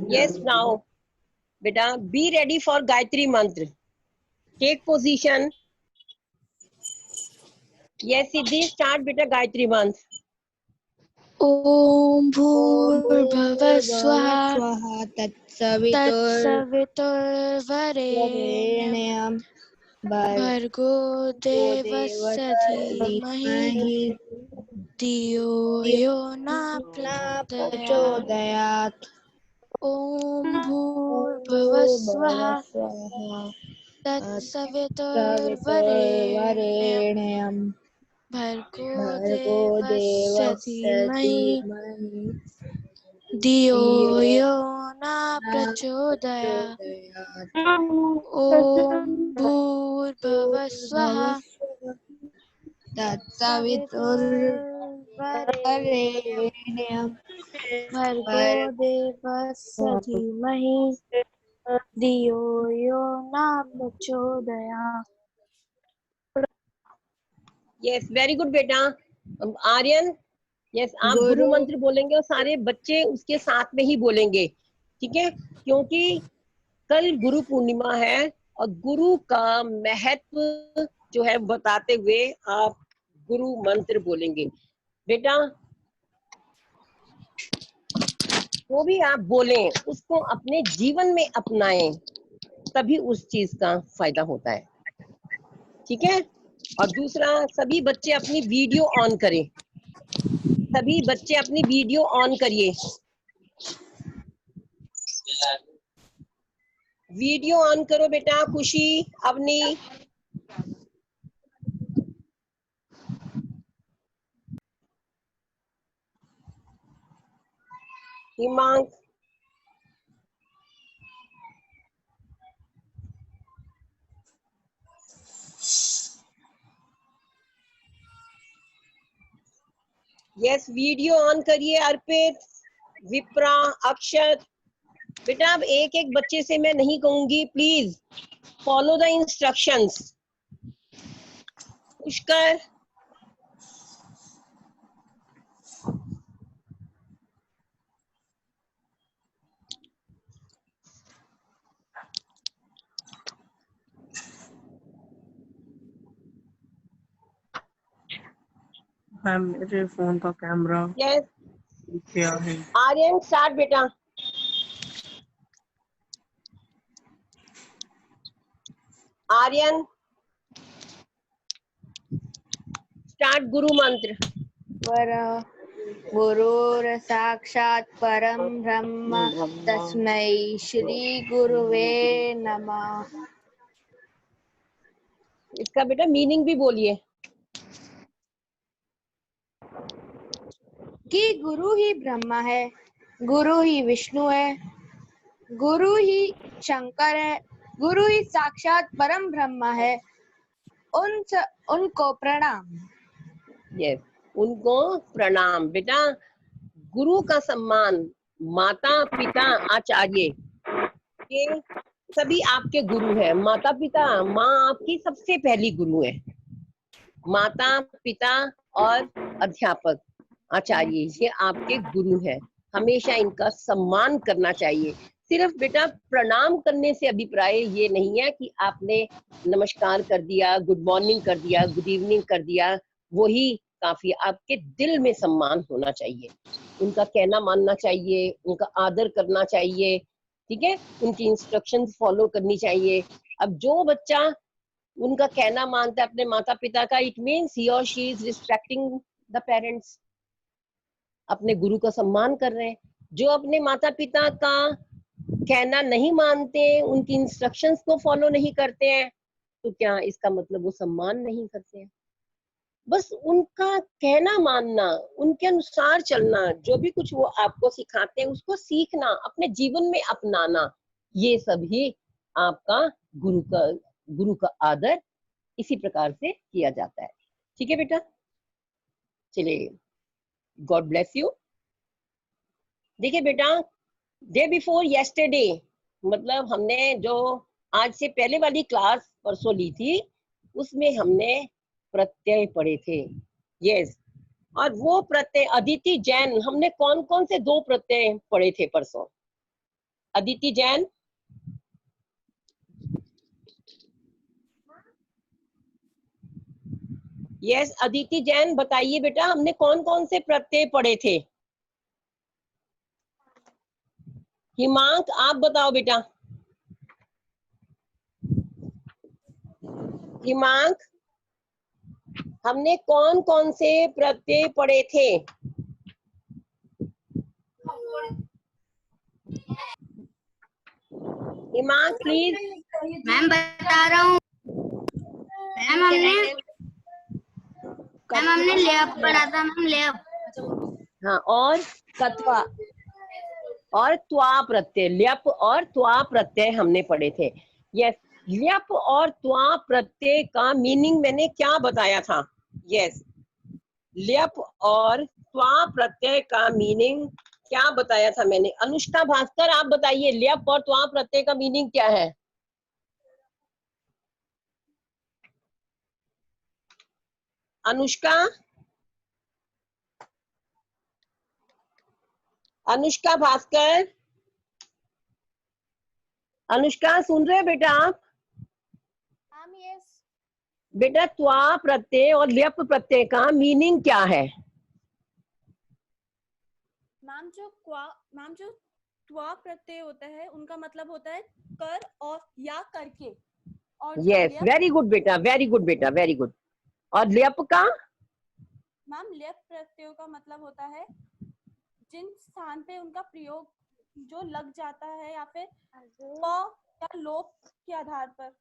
Yes, now, beta, be ready for Gayatri Mantra. Take position. Yes, Siddhi, start beta Gayatri Mantra. ॐ भूर्भुवः स्वः तत्सवितुर्वरेण्यं तत्सवितुर्वरेण्यं भर्गो देवस्य धीमहि धियो यो न प्रचोदयात् ॐ भूर्भुवः स्वः तत्सवितुर्वरेण्यं भर्गो देवस्य धीमहि धियो यो न प्रचोदयात् ॐ भूर्भुवः स्वः तत्सवितुर्वरेण्यं भर्गो देवस्य धीमहि धियो यो न प्रचोदयात्। Yes, very good बेटा. आर्यन, yes, आप गुरु मंत्र बोलेंगे और सारे बच्चे उसके साथ में ही बोलेंगे, ठीक है? क्योंकि कल गुरु पूर्णिमा है और गुरु का महत्व जो है बताते हुए आप गुरु मंत्र बोलेंगे। बेटा, वो भी आप बोलें, उसको अपने जीवन में अपनाएं, तभी उस चीज का फायदा होता है, ठीक है? और दूसरा, सभी बच्चे अपनी वीडियो ऑन करें, सभी बच्चे अपनी वीडियो ऑन करिए, वीडियो ऑन करो बेटा। खुशी, अवनी, हिमांक, यस, वीडियो ऑन करिए। अर्पित, विप्रा, अक्षत, बेटा अब एक एक बच्चे से मैं नहीं कहूंगी, please follow the instructions. Pushkar, मेरे फोन का कैमरा यस, क्या है? आर्यन स्टार्ट बेटा। आर्यन स्टार्ट गुरु मंत्र। गुरुर् साक्षात् परं ब्रह्म तस्मै श्री गुरुवे नमः। इसका बेटा मीनिंग भी बोलिए। कि गुरु ही ब्रह्मा है, गुरु ही विष्णु है, गुरु ही शंकर है, गुरु ही साक्षात परम ब्रह्मा है। उनको प्रणाम। यस, उनको प्रणाम। बेटा गुरु का सम्मान, माता पिता आचार्य, ये सभी आपके गुरु हैं। माता पिता, माँ आपकी सबसे पहली गुरु है। माता पिता और अध्यापक आचार्य ये आपके गुरु हैं। हमेशा इनका सम्मान करना चाहिए। सिर्फ बेटा प्रणाम करने से अभिप्राय ये नहीं है कि आपने नमस्कार कर दिया, गुड मॉर्निंग कर दिया, गुड इवनिंग कर दिया, वही काफी। आपके दिल में सम्मान होना चाहिए, उनका कहना मानना चाहिए, उनका आदर करना चाहिए, ठीक है? उनकी इंस्ट्रक्शंस फॉलो करनी चाहिए। अब जो बच्चा उनका कहना मानता है अपने माता पिता का, इट मीन्स ही और she is respecting the parents, अपने गुरु का सम्मान कर रहे हैं। जो अपने माता पिता का कहना नहीं मानते, उनकी इंस्ट्रक्शंस को फॉलो नहीं करते हैं, तो क्या इसका मतलब वो सम्मान नहीं करते हैं? बस उनका कहना मानना, उनके अनुसार चलना, जो भी कुछ वो आपको सिखाते हैं उसको सीखना, अपने जीवन में अपनाना, ये सभी आपका गुरु का आदर इसी प्रकार से किया जाता है। ठीक है बेटा, चलिए, गॉड ब्लेस यू। देखिए बेटा, डे बिफोर येस्टरडे, मतलब हमने जो आज से पहले वाली क्लास परसों ली थी, उसमें हमने प्रत्यय पढ़े थे। यस, और वो प्रत्यय अदिति जैन, हमने कौन कौन से 2 प्रत्यय पढ़े थे परसों? अदिति जैन, यस अदिति जैन बताइए बेटा, हमने कौन कौन से प्रत्यय पढ़े थे? हिमांक आप बताओ बेटा। हिमांक, हमने कौन कौन से प्रत्यय पढ़े थे? हिमांक प्लीज। मैम बता रहा हूँ। मैम हमने लेप पढ़ा था मैम, लेप। हाँ, और कत्वा और त्वा प्रत्यय, ल्यप और त्वा प्रत्यय हमने पढ़े थे। यस, ल्यप और त्वा प्रत्यय का मीनिंग मैंने क्या बताया था? यस, ल्यप और त्वा प्रत्यय का मीनिंग क्या बताया था मैंने? अनुष्का भास्कर आप बताइए, ल्यप और त्वा प्रत्यय का मीनिंग क्या है? अनुष्का, अनुष्का भास्कर, अनुष्का सुन रहे हो बेटा आप? बेटा त्वा प्रत्यय और ल्यप प्रत्यय का मीनिंग क्या है? मैम जो त्वा प्रत्यय होता है उनका मतलब होता है कर और या करके। और यस, वेरी गुड बेटा, वेरी गुड बेटा, वेरी गुड। और ल्यप का? मैम ल्यप प्रत्ययों का मतलब होता है जिन स्थान पे उनका प्रयोग जो लग जाता है या फिर प या लोप के आधार पर।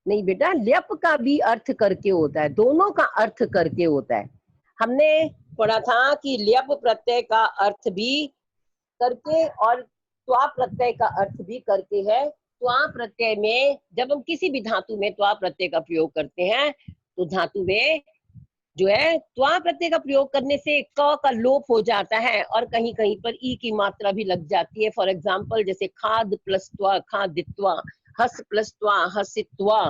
नहीं बेटा, ल्यप का भी अर्थ करके होता है, दोनों का अर्थ करके होता है। हमने पढ़ा था कि ल्यप प्रत्यय का अर्थ भी करके और त्वा प्रत्यय का अर्थ भी करके है। त्वा प्रत्यय में जब हम किसी भी धातु में त्वा प्रत्यय का प्रयोग करते हैं तो धातु में जो है त्वा प्रत्यय का प्रयोग करने से क का लोप हो जाता है और कहीं कहीं पर ई की मात्रा भी लग जाती है। फॉर एग्जाम्पल जैसे खाद प्लस त्वा खादित्वा, हस प्लस त्वा हसित्वा।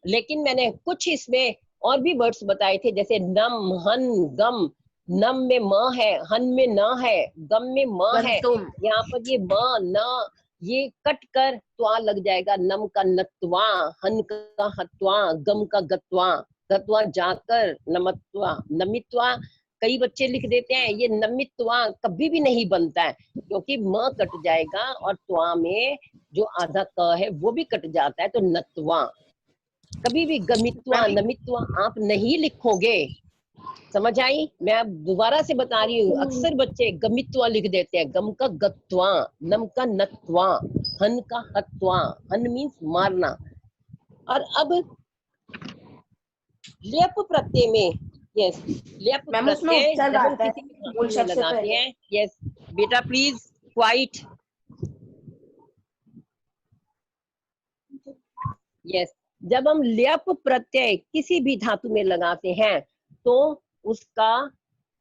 लेकिन मैंने कुछ इसमें और भी वर्ड्स बताए थे, जैसे नम, हन, गम। नम में म है, हन में न है, गम में म है। यहाँ पर ये म न ये कट कर त्वा लग जाएगा, नम का नत्वा, हन का हत्वा, गम का गत्वा, गत्वा जाकर नमत्वा, नमित्वा। कई बच्चे लिख देते हैं, ये नमित्वा कभी भी नहीं बनता है क्योंकि म कट जाएगा और त्वा में जो आधा क है वो भी कट जाता है, तो नत्वा। कभी भी गमित्वा नमित्वा आप नहीं लिखोगे। समझ आई? मैं अब दोबारा से बता रही हूँ, अक्सर बच्चे गमित्वा लिख देते हैं, गम का गत्वा, नम का नत्वा, हन का हत्वा। हन मीन्स मारना। और अब ल्यप प्रत्यय में, यस, ल्यप प्रत्यय जब हम किसी भी धातु में लगाते हैं, यस बेटा प्लीज क्वाइट, यस, जब हम ल्यप प्रत्यय किसी भी धातु में लगाते हैं तो उसका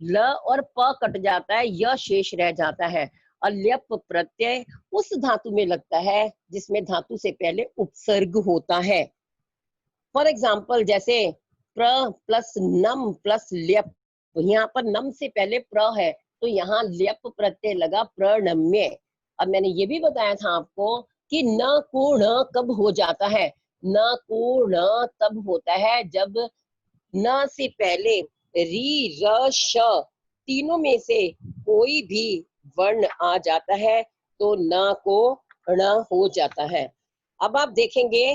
ल और प कट जाता है, य शेष रह जाता है। और ल्यप प्रत्यय उस धातु में लगता है जिसमें धातु से पहले उपसर्ग होता है। फॉर एग्जाम्पल जैसे प्र प्लस नम प्लस ल्यप, यहाँ पर नम से पहले प्र है तो यहाँ ल्यप प्रत्यय लगा प्रणम्य। अब मैंने ये भी बताया था आपको कि न को न कब हो जाता है। न को न तब होता है जब न से पहले री र श तीनों में से कोई भी वर्ण आ जाता है तो न को न हो जाता है। अब आप देखेंगे,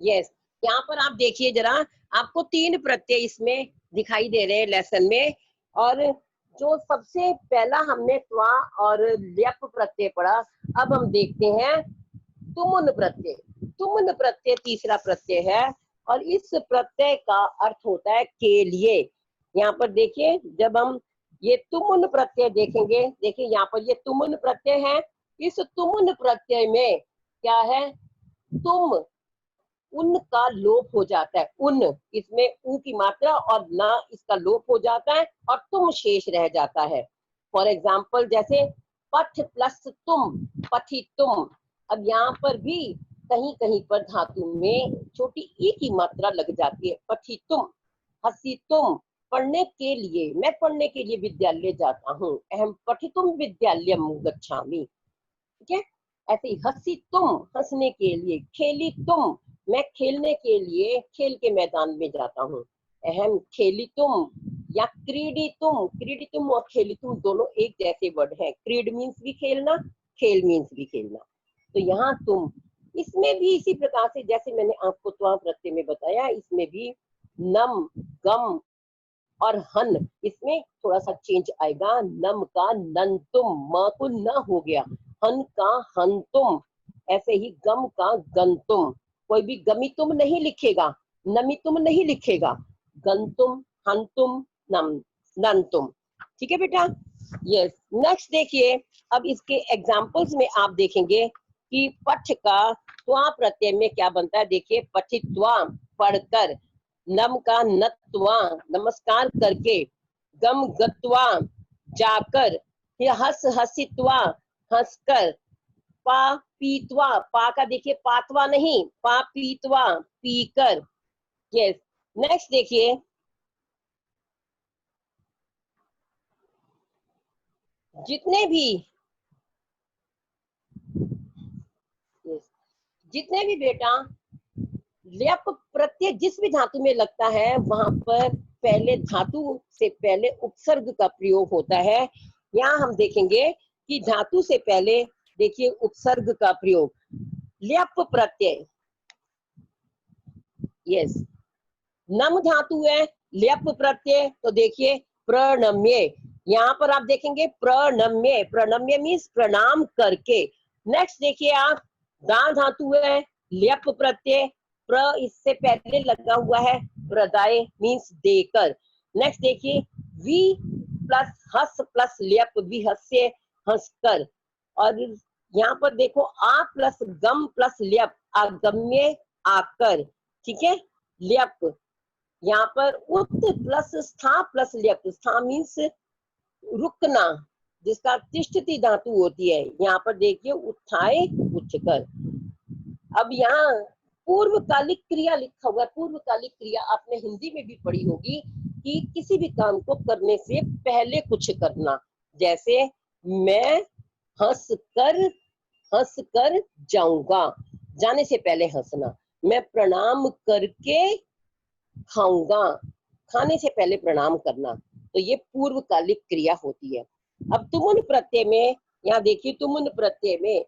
यस, यहाँ पर आप देखिए जरा, आपको 3 प्रत्यय इसमें दिखाई दे रहे हैं लेसन में। और जो सबसे पहला हमने त्वा और ल्यप प्रत्यय पढ़ा, अब हम देखते हैं तुमुन प्रत्यय। तुमुन प्रत्यय तीसरा प्रत्यय है और इस प्रत्यय का अर्थ होता है के लिए। यहाँ पर देखिए, जब हम ये तुमुन प्रत्यय देखेंगे, देखिए यहाँ पर ये तुमुन प्रत्यय है। इस तुमुन प्रत्यय में क्या है? तुम, उन का लोप हो जाता है, उन, इसमें ऊ की मात्रा और ना इसका लोप हो जाता है और तुम शेष रह जाता है। फॉर एग्जाम्पल जैसे पथ प्लस तुम, पथि तुम। अब यहाँ पर भी कहीं कहीं पर धातु में छोटी ई की मात्रा लग जाती है। पठितुम, हसितुम, पढ़ने के लिए, मैं पढ़ने के लिए विद्यालय जाता हूँ। अहम पठितुम विद्यालयम गच्छामि। ठीक है, ऐसे ही हसितुम, हंसने के लिए। खेलितुम, मैं खेलने के लिए खेल के मैदान में जाता हूँ। अहम खेलितुम या क्रीडितुम, क्रीडितुम और खेलितुम दोनों एक जैसे वर्ड हैं। क्रीड मीन्स भी खेलना, खेल मीन्स भी खेलना। तो यहाँ तुम, इसमें भी इसी प्रकार से जैसे मैंने आपको त्वा प्रत्यय में बताया, इसमें भी नम, गम और हन, इसमें थोड़ा सा चेंज आएगा। नम का नंतुम, म को न हो गया, हन का हंतुम, ऐसे ही गम का गंतुम। कोई भी गमितुम नहीं लिखेगा, नमितुम नहीं लिखेगा, गंतुम, हंतुम, नम, नंतुम। ठीक है बेटा। यस, नेक्स्ट देखिए, अब इसके एग्जाम्पल्स में आप देखेंगे कि पठ का त्वा प्रत्यय में क्या बनता है। देखिए, पठित्वा, पढ़कर। नम का नत्वा, नमस्कार करके। गम गत्वा, जाकर। फिर हस, हसित्वा, हंसकर। पा पीतवा, पा का देखिए पातवा नहीं, पा पीतवा, पीकर। यस, नेक्स्ट देखिए, जितने भी जितने भी बेटा ल्यप प्रत्यय जिस भी धातु में लगता है, वहां पर पहले धातु से पहले उपसर्ग का प्रयोग होता है। यहाँ हम देखेंगे कि धातु से पहले देखिए उपसर्ग का प्रयोग। ल्यप प्रत्यय, यस, नम धातु है, ल्यप प्रत्यय, तो देखिए प्रणम्य। यहाँ पर आप देखेंगे प्रणम्य, प्रणम्य मीन्स प्रणाम करके। नेक्स्ट देखिए आप, दा धातु है, ल्यप प्रत्यय, प्र इससे पहले लगा हुआ है, प्रदाय मीन्स देकर। नेक्स्ट देखिए, वी प्लस हस प्लस ल्यप, विहस्य, हंसकर। और यहाँ पर देखो, आ प्लस गम प्लस ल्यप, आगम्य, आकर। ठीक है, ल्यप। यहाँ पर उत प्लस स्था प्लस ल्यप, स्था मीन्स रुकना, जिसका तिष्ठति धातु होती है। यहाँ पर देखिए, उत्थाय, उठकर। अब यहाँ पूर्वकालिक क्रिया लिखा हुआ है। पूर्वकालिक क्रिया आपने हिंदी में भी पढ़ी होगी कि किसी भी काम को करने से पहले कुछ करना। जैसे मैं हंस कर जाऊंगा, जाने से पहले हंसना। मैं प्रणाम करके खाऊंगा, खाने से पहले प्रणाम करना। तो ये पूर्वकालिक क्रिया होती है। अब तुमुन प्रत्यय में, यहाँ देखिए, तुमुन प्रत्यय में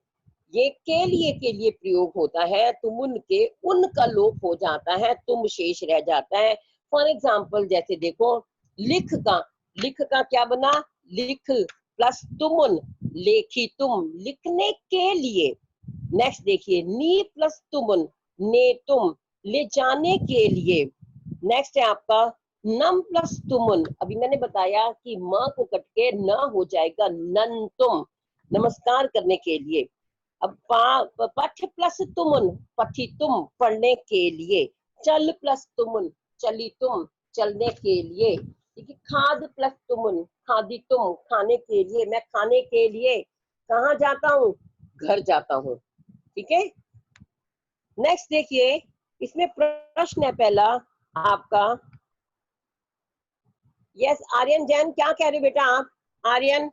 ये के लिए प्रयोग होता है। तुमुन के उन का लोप हो जाता है, तुम शेष रह जाता है। फॉर एग्जाम्पल जैसे देखो, लिख का क्या बना, लिख प्लस तुमुन, लेखी तुम, लिखने के लिए। नेक्स्ट देखिए, नी प्लस तुमुन, ने तुम, ले जाने के लिए। नेक्स्ट है आपका नम प्लस तुमुन, अभी मैंने बताया कि माँ को कट के न हो जाएगा नन तुम, नमस्कार करने के लिए। अब पठ प्लस तुमुन, पठी तुम, पढ़ने के लिए। चल प्लस तुमुन, चली तुम, चलने के लिए। ठीक है, खाद प्लस तुमुन, खादी तुम, खाने के लिए। मैं खाने के लिए कहाँ जाता हूँ, घर जाता हूँ। ठीक है, नेक्स्ट देखिए, इसमें प्रश्न है पहला आपका। यस, आर्यन जैन, क्या कह रहे हो बेटा आप? आर्यन,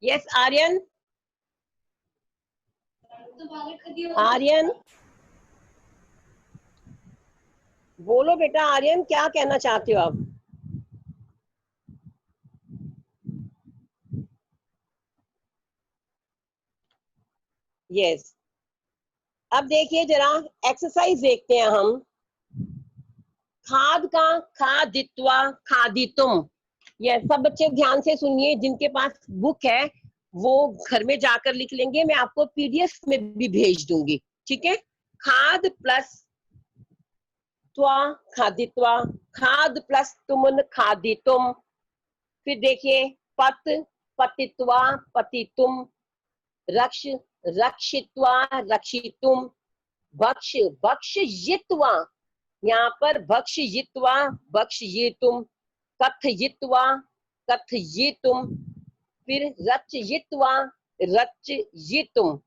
यस आर्यन, आर्यन बोलो बेटा। आर्यन, क्या कहना चाहते हो आप? यस, अब देखिए जरा एक्सरसाइज देखते हैं हम। खाद का खादित्वा, खादितुम। ये सब बच्चे ध्यान से सुनिए, जिनके पास बुक है वो घर में जाकर लिख लेंगे, मैं आपको पीडीएफ में भी भेज दूंगी। ठीक है, खाद प्लस त्वा, खादित्वा, खाद प्लस तुमुन, खादितुम। फिर देखिए, पत, पतित्वा, पतितुम। रक्ष, रक्षित्वा, रक्षितुम। भक्ष, भक्षयित्वा, यहाँ पर भक्षयित्वा, भक्षयितुम। कथयित्वा, कथयितुम। फिर रचयित्वा, रचयितुम।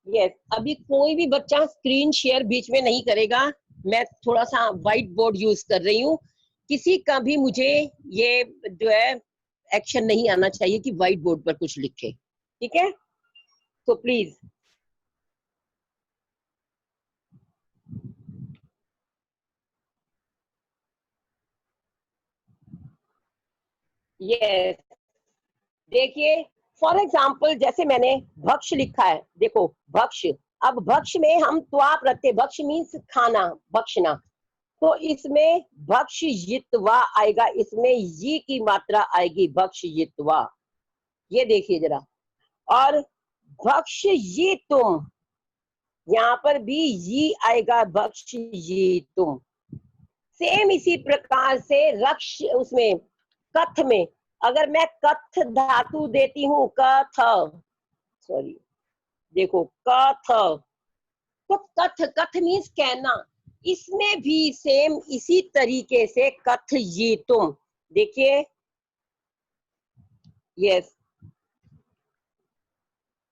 यस, अभी कोई भी बच्चा स्क्रीन शेयर बीच में नहीं करेगा। मैं थोड़ा सा व्हाइट बोर्ड यूज कर रही हूँ। किसी का भी मुझे ये जो है एक्शन नहीं आना चाहिए कि व्हाइट बोर्ड पर कुछ लिखे, ठीक है? तो प्लीज यस, देखिए फॉर एग्जाम्पल जैसे मैंने भक्ष लिखा है, देखो भक्ष। अब भक्ष में हम त्वा प्रत्यय, भक्ष मीन्स खाना, बख्शना, तो इसमें भक्ष यित्वा आएगा, इसमें ये की मात्रा आएगी, भक्ष यित्वा। ये देखिए जरा, और भक्ष ये तुम, यहाँ पर भी ये आएगा, भक्ष ये तुम। सेम इसी प्रकार से रक्ष, उसमें कथ में अगर मैं कथ धातु देती हूँ, कथ, सॉरी, देखो कथ, तो कथ, कथ मीन्स कहना, इसमें भी सेम इसी तरीके से कथ ये तुम। देखिए, yes,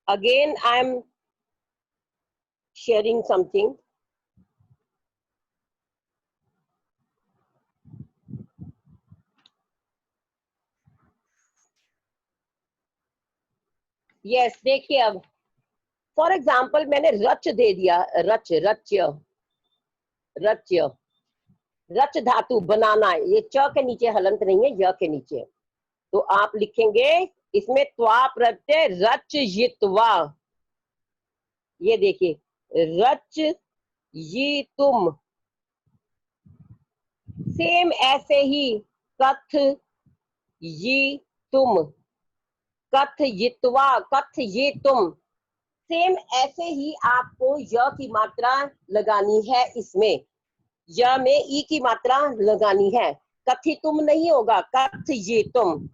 again I am sharing something. Yes, देखिए अब फॉर एग्जाम्पल मैंने रच दे दिया, रच, रच्य, रच्य, रच धातु बनाना, ये च के नीचे हलंत नहीं है, य के नीचे, तो आप लिखेंगे इसमें त्वा प्रत्यय रच यित्वा। ये देखिए, रच ये तुम, सेम ऐसे ही कथ ये तुम, कथ यित्वा, कथ ये तुम, सेम ऐसे ही आपको य की मात्रा लगानी है, इसमें य में ई की मात्रा लगानी है, कथि तुम नहीं होगा, कथ ये तुम।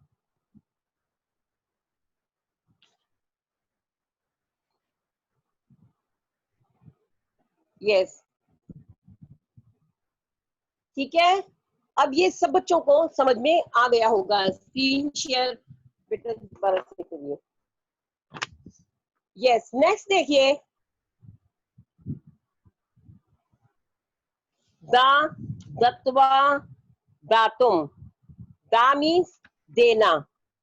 यस, ठीक है? अब ये सब बच्चों को समझ में आ गया होगा। स्क्रीन शेयर बेटा दोबारा से करिए। यस, नेक्स्ट देखिए, दा, दत्वा, दातुम, दा मीन्स देना,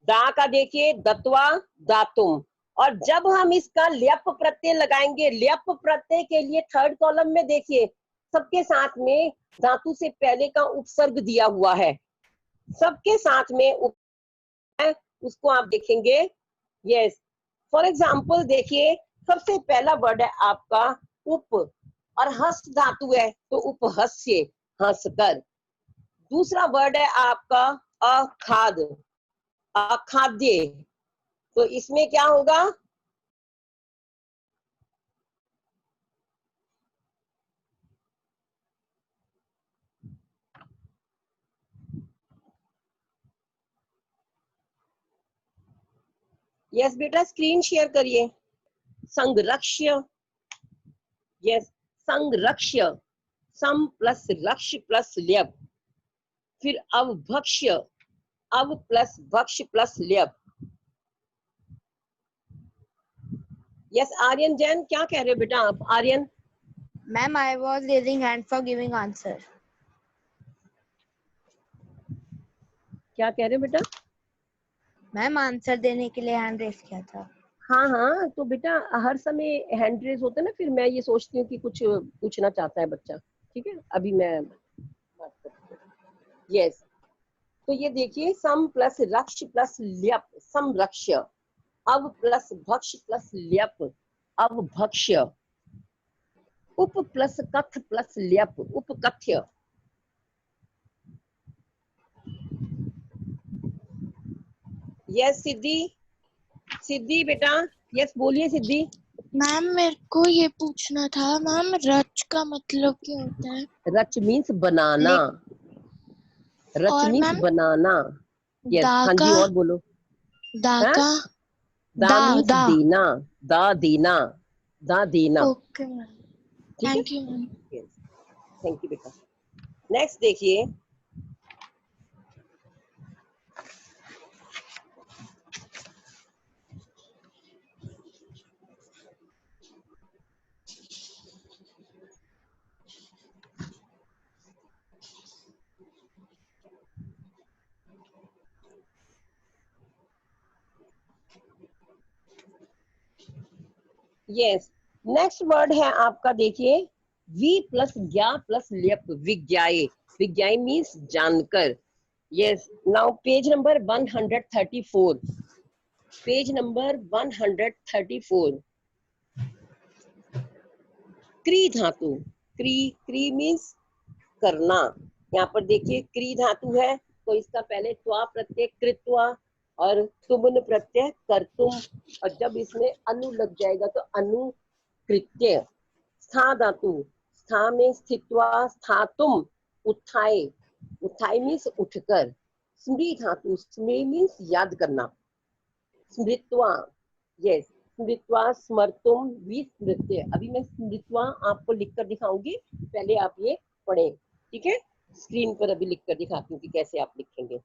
दा का देखिए दत्वा, दातुम, और जब हम इसका ल्यप प्रत्यय लगाएंगे, ल्यप प्रत्यय के लिए थर्ड कॉलम में देखिए सबके साथ में धातु से पहले का उपसर्ग दिया हुआ है, सबके साथ में है, उसको आप देखेंगे। यस, फॉर एग्जाम्पल देखिए, सबसे पहला वर्ड है आपका उप, और हस धातु है तो उपहस्य, हंसकर। दूसरा वर्ड है आपका अखाद, अखाद्य, तो इसमें क्या होगा, यस बेटा स्क्रीन शेयर करिए, संरक्ष्य, यस, संरक्ष्य, सम प्लस रक्ष प्लस ल्यप, फिर अवभक्ष्य, अव प्लस भक्ष प्लस ल्यप। यस, आर्यन जैन क्या कह रहे हो बेटा आप? Aryan, ma'am I was raising hand for giving answer. क्या कह रहे हो बेटा? मैम आंसर देने के लिए हैंड रेज किया था। हाँ हाँ, तो बेटा हर समय हैंड रेज होता है ना, फिर मैं ये सोचती हूँ कि कुछ पूछना चाहता है बच्चा, ठीक है, अभी मैं बात करती हूँ। यस, तो ये देखिए, सम प्लस रक्ष प्लस ल्यप, समरक्ष्य, अव प्लस भक्ष प्लस ल्यप, अवभक्ष्य, उप प्लस कथ प्लस ल्यप, उपकथ्य। यस सिद्धि, सिद्धि बेटा, यस बोलिए सिद्धि। मैम मेरे को ये पूछना था मैम, रच का मतलब क्या होता है? रच मीन्स बनाना, रच और मीन्स मैम बनाना। यस, दा हाँ जी, का, और बोलो। दा हाँ, का, दा दा मीन्स दा। देना, दा देना, दा देना, ओके मैम, ठीक है? Thank you ma'am. Yes, thank you बेटा। नेक्स्ट देखिए, यस, नेक्स्ट वर्ड है आपका, देखिए वी प्लस ज्ञा प्लस ल्यप, विज्ञाए। विज्ञाए मीन्स जानकर। Yes, now page number 134, page number 134, क्री धातु। क्री, क्री मीन्स करना। यहाँ पर देखिए क्री धातु है, तो इसका पहले त्वा प्रत्यय कृत्वा और तुमन प्रत्यय कर्तुम, और जब इसमें अनु लग जाएगा तो अनुकृत्य। स्था धातु, स्था में स्थित्वा स्थातुम, उत्थाय। उत्थाय मीन्स उठकर। स्मृ धातु, स्मृ मीन्स याद करना। स्मृत्वा, यस, स्मृत्वा स्मर्तुम विस्मृत्य। अभी मैं स्मृत्वा आपको लिखकर दिखाऊंगी, पहले आप ये पढ़ें, ठीक है। स्क्रीन पर अभी लिखकर दिखाती हूँ कि कैसे आप लिखेंगे।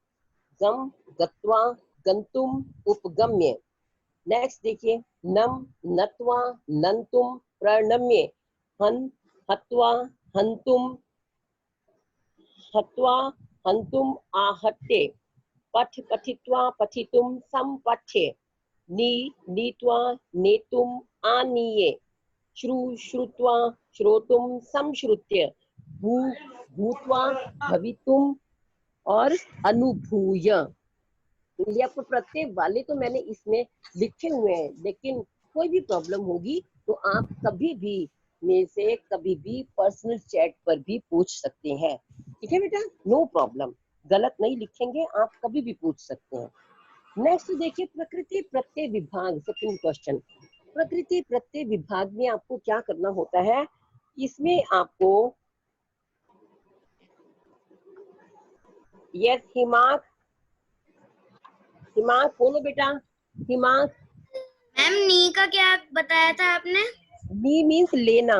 गम, गत्वा, गंतुम, उपगम्य। नेक्स्ट देखिए, नम, नत्वा, नंतुम, प्रणम्य। हन, हत्वा, हंतुम, हत्वा, हंतुम, आहत्य। पठ, पठित्वा, पठितुम, संपठ्य। नी, नीत्वा, नेतुम, आनीये। श्रु, श्रुत्वा, श्रोतुम, संश्रुत्य। भू, भूत्वा, भवितुम, और अनुभूय। ल्यप प्रत्यय वाले तो मैंने इसमें लिखे हुए हैं, लेकिन कोई भी प्रॉब्लम होगी तो आप कभी भी मेरे से कभी भी पर्सनल चैट पर भी पूछ सकते हैं, ठीक है बेटा, नो प्रॉब्लम। गलत नहीं लिखेंगे, आप कभी भी पूछ सकते हैं। नेक्स्ट देखिए, प्रकृति प्रत्यय विभाग, सेकंड क्वेश्चन। प्रकृति प्रत्यय विभाग में आपको क्या करना होता है, इसमें आपको, यस, हिमाक, हिमाक बोलो बेटा, हिमाक। मैम नी का क्या बताया था आपने? नी मीन्स लेना।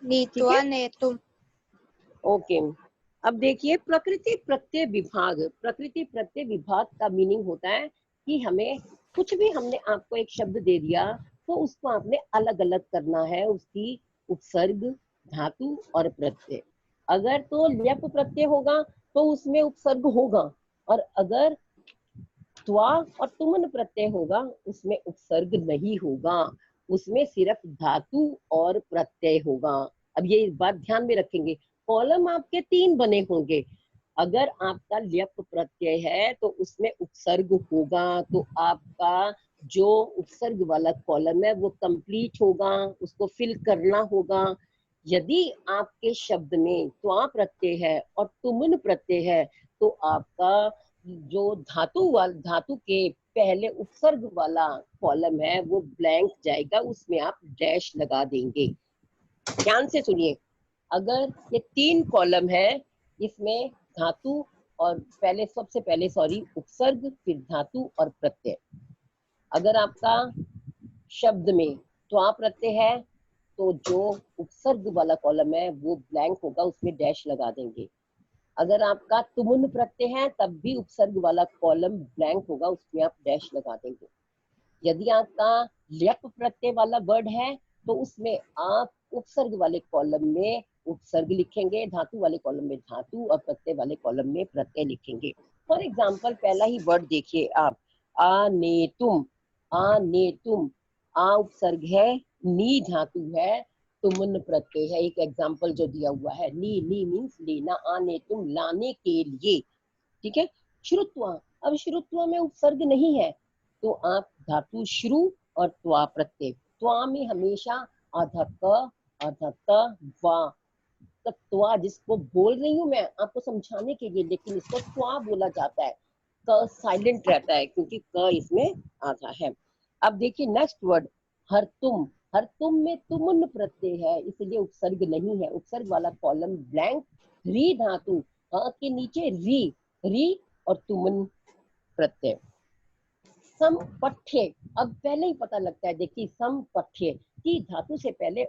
नीत्वा नेतुम। ओके, अब देखिए प्रकृति प्रत्यय विभाग। प्रकृति प्रत्यय विभाग का मीनिंग होता है कि हमें कुछ भी, हमने आपको एक शब्द दे दिया तो उसको आपने अलग अलग करना है, उसकी उपसर्ग, धातु और प्रत्यय। अगर तो ल्यप प्रत्यय होगा तो उसमें उपसर्ग होगा, और अगर त्वा और तुमन प्रत्यय होगा उसमें उपसर्ग नहीं होगा, उसमें सिर्फ धातु और प्रत्यय होगा। अब ये बात ध्यान में रखेंगे। कॉलम आपके 3 बने होंगे, अगर आपका ल्यप प्रत्यय है तो उसमें उपसर्ग होगा, तो आपका जो उपसर्ग वाला कॉलम है वो कंप्लीट होगा, उसको फिल करना होगा। यदि आपके शब्द में त्वा प्रत्यय है और तुमन प्रत्यय है तो आपका जो धातु के पहले उपसर्ग वाला कॉलम है वो ब्लैंक जाएगा, उसमें आप डैश लगा देंगे। ध्यान से सुनिए, अगर ये 3 कॉलम है, इसमें धातु और पहले, सबसे पहले सॉरी, उपसर्ग, फिर धातु और प्रत्यय। अगर आपका शब्द में त्वा प्रत्यय है तो जो उपसर्ग वाला कॉलम है वो ब्लैंक होगा, उसमें डैश लगा देंगे। अगर आपका तुमुन प्रत्यय है तब भी उपसर्ग वाला कॉलम ब्लैंक होगा, उसमें आप डैश लगा देंगे। यदि आपका ल्यप प्रत्यय वाला वर्ड है तो उसमें आप उपसर्ग वाले कॉलम में उपसर्ग लिखेंगे, धातु वाले कॉलम में धातु और प्रत्यय वाले कॉलम में प्रत्यय लिखेंगे। फॉर एग्जाम्पल पहला ही वर्ड देखिए आप, आनेतुम। आनेतुम, आ उपसर्ग है, नी धातु है, तुमन प्रत्यय है। एक एग्जाम्पल जो दिया हुआ है, नी, नी मीन्स लेना, आनेतुम लाने के लिए, ठीक है। श्रुत्वा, अब श्रुत्वा में उपसर्ग नहीं है तो आप धातु श्रु और त्वा प्रत्यय। त्वा में हमेशा आधा क, आधा त, वा। त्वा जिसको बोल रही हूँ मैं आपको समझाने के लिए, लेकिन इसको त्वा बोला जाता है, क साइलेंट रहता है क्योंकि क इसमें आधा है। अब देखिए नेक्स्ट वर्ड, हरतुम। हरतुम में तुमुन प्रत्यय है इसलिए उपसर्ग नहीं है, उपसर्ग वाला कॉलम ब्लैंक। री धातु, ह के नीचे री, री और तुमन प्रत्यय। समपठ्य, अब पहले ही पता लगता है, देखिए समपठ्य की धातु से पहले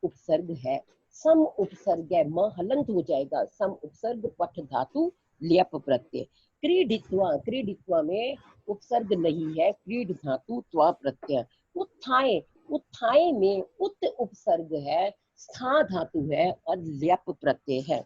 उपसर्ग है, सम उपसर्ग है, म हलंत हो जाएगा, सम उपसर्ग, पठ धातु, ल्यप प्रत्यय। क्रीडित्वा, क्रीडित्वा में उपसर्ग नहीं है, क्रीड धातु, त्वा प्रत्यय। उत्थाय, उत्थाय में उत उपसर्ग है, स्था धातु है और ल्यप प्रत्यय है।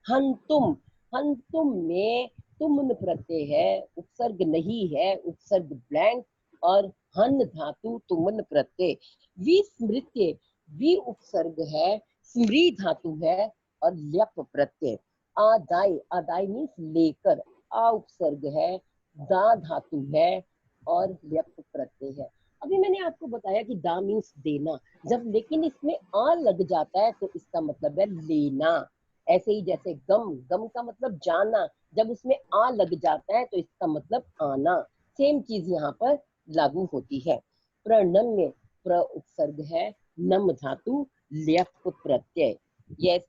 हंतुम, हंतुम में तुमन प्रत्यय है, उपसर्ग नहीं है, उपसर्ग ब्लैंक और हन धातु तुमन प्रत्यय, विस्मृत्य, वि उपसर्ग है, स्मृ धातु है और ल्यप प्रत्यय। आदाय, आदाय मीन्स लेकर, आ उपसर्ग है, दा धातु है और ल्यप प्रत्यय है। अभी मैंने आपको बताया कि दा मीन्स देना, जब लेकिन इसमें आ लग जाता है तो इसका मतलब है लेना। ऐसे ही जैसे गम, गम का मतलब जाना, जब उसमें आ लग जाता है तो इसका मतलब आना। सेम चीज यहाँ पर लागू होती है। प्रणम में प्र उपसर्ग है, नम धातु, ल्यप प्रत्यय। यस,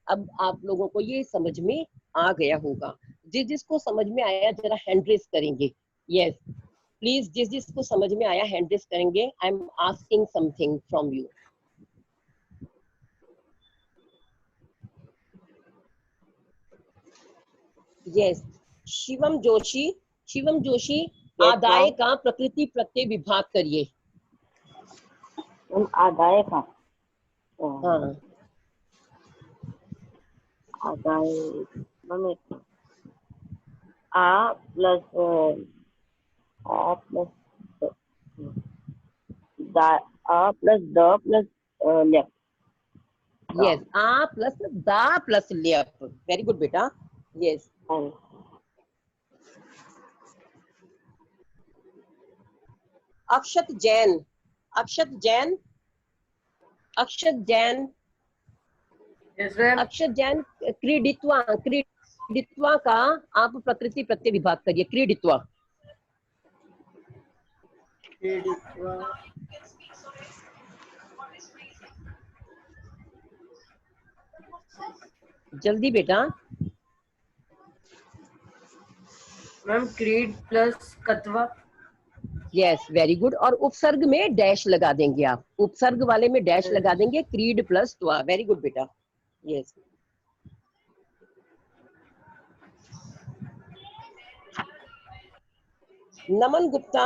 अब आप लोगों को ये समझ में आ गया होगा। जिसको समझ में आया जरा हैंड रेस करेंगे। यस प्लीज, जिसको समझ में आया हैंड रेस करेंगे। I am asking something from you. Yes, Shivam Joshi, Shivam Joshi, आदाय का प्रकृति प्रत्यय विभाग करिए। आदाय का, हाँ, आदाय आ प्लस द प्लस ल्यप। यस, आ प्लस दा प्लस ल्यप। वेरी गुड बेटा। यस, अक्षत जैन, अक्षत जैन, अक्षत जैन, अक्षत जैन, क्रीडित्वा, क्रीडित्वा का आप प्रकृति प्रत्यय विभाग करिए। क्रीडित्वा, जल्दी बेटा। मैम क्रीड प्लस कत्वा। Yes very good. और उपसर्ग में डैश लगा देंगे आप, उपसर्ग वाले में डैश लगा देंगे, क्रीड प्लस त्वा। वेरी गुड बेटा। यस, नमन गुप्ता,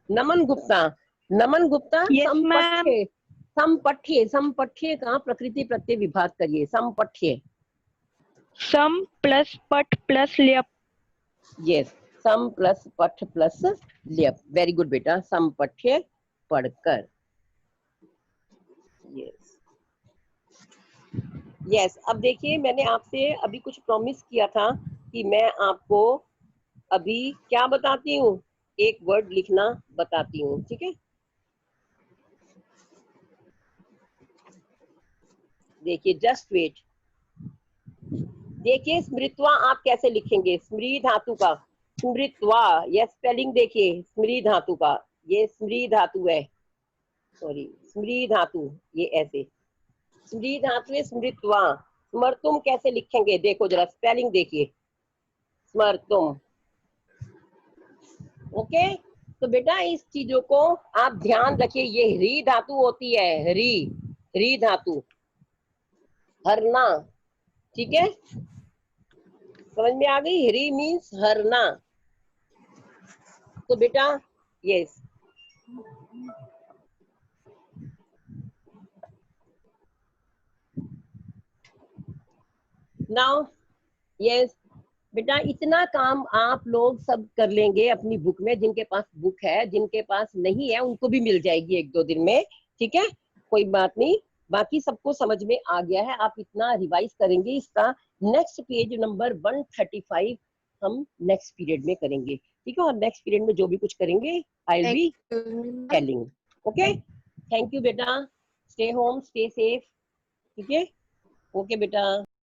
नमन गुप्ता, नमन गुप्ता, संपठ्य, संपठ्य, संपठ्य का प्रकृति प्रत्यय विभाग करिए। संपठ्य, सम प्लस पठ प्लस ल्यप। यस, सम प्लस पठ प्लस ल्यप। वेरी गुड बेटा। संपठ्य, पढ़कर। Yes, yes. अब देखिए, मैंने आपसे अभी कुछ प्रॉमिस किया था कि मैं आपको अभी क्या बताती हूँ, एक वर्ड लिखना बताती हूँ, ठीक है। देखिए, जस्ट वेट। देखिए, स्मृत्वा आप कैसे लिखेंगे, स्मृ धातु का, स्मृत्वा, ये स्पेलिंग देखिए, स्मृ धातु का, ये स्मृ धातु है, सॉरी स्मृ धातु, ये ऐसे स्मृ धातु है, स्मृत्वा। स्मर्तुम कैसे लिखेंगे, देखो जरा स्पेलिंग देखिए, स्मर्तुम। ओके, तो बेटा इस चीजों को आप ध्यान रखिए। ये री धातु होती है, री, री धातु, हरना, ठीक है, समझ में आ गई। री मीन्स हरना। तो बेटा यस, नाउ यस बेटा, इतना काम आप लोग सब कर लेंगे अपनी बुक में। जिनके पास बुक है, जिनके पास नहीं है उनको भी मिल जाएगी 1-2 दिन में, ठीक है, कोई बात नहीं। बाकी सबको समझ में आ गया है, आप इतना रिवाइज करेंगे। इसका नेक्स्ट पेज नंबर 135 हम नेक्स्ट पीरियड में करेंगे, ठीक है। और नेक्स्ट पीरियड में जो भी कुछ करेंगे I will be telling. Okay, thank you बेटा, स्टे होम, स्टे सेफ, ठीक है। ओके बेटा।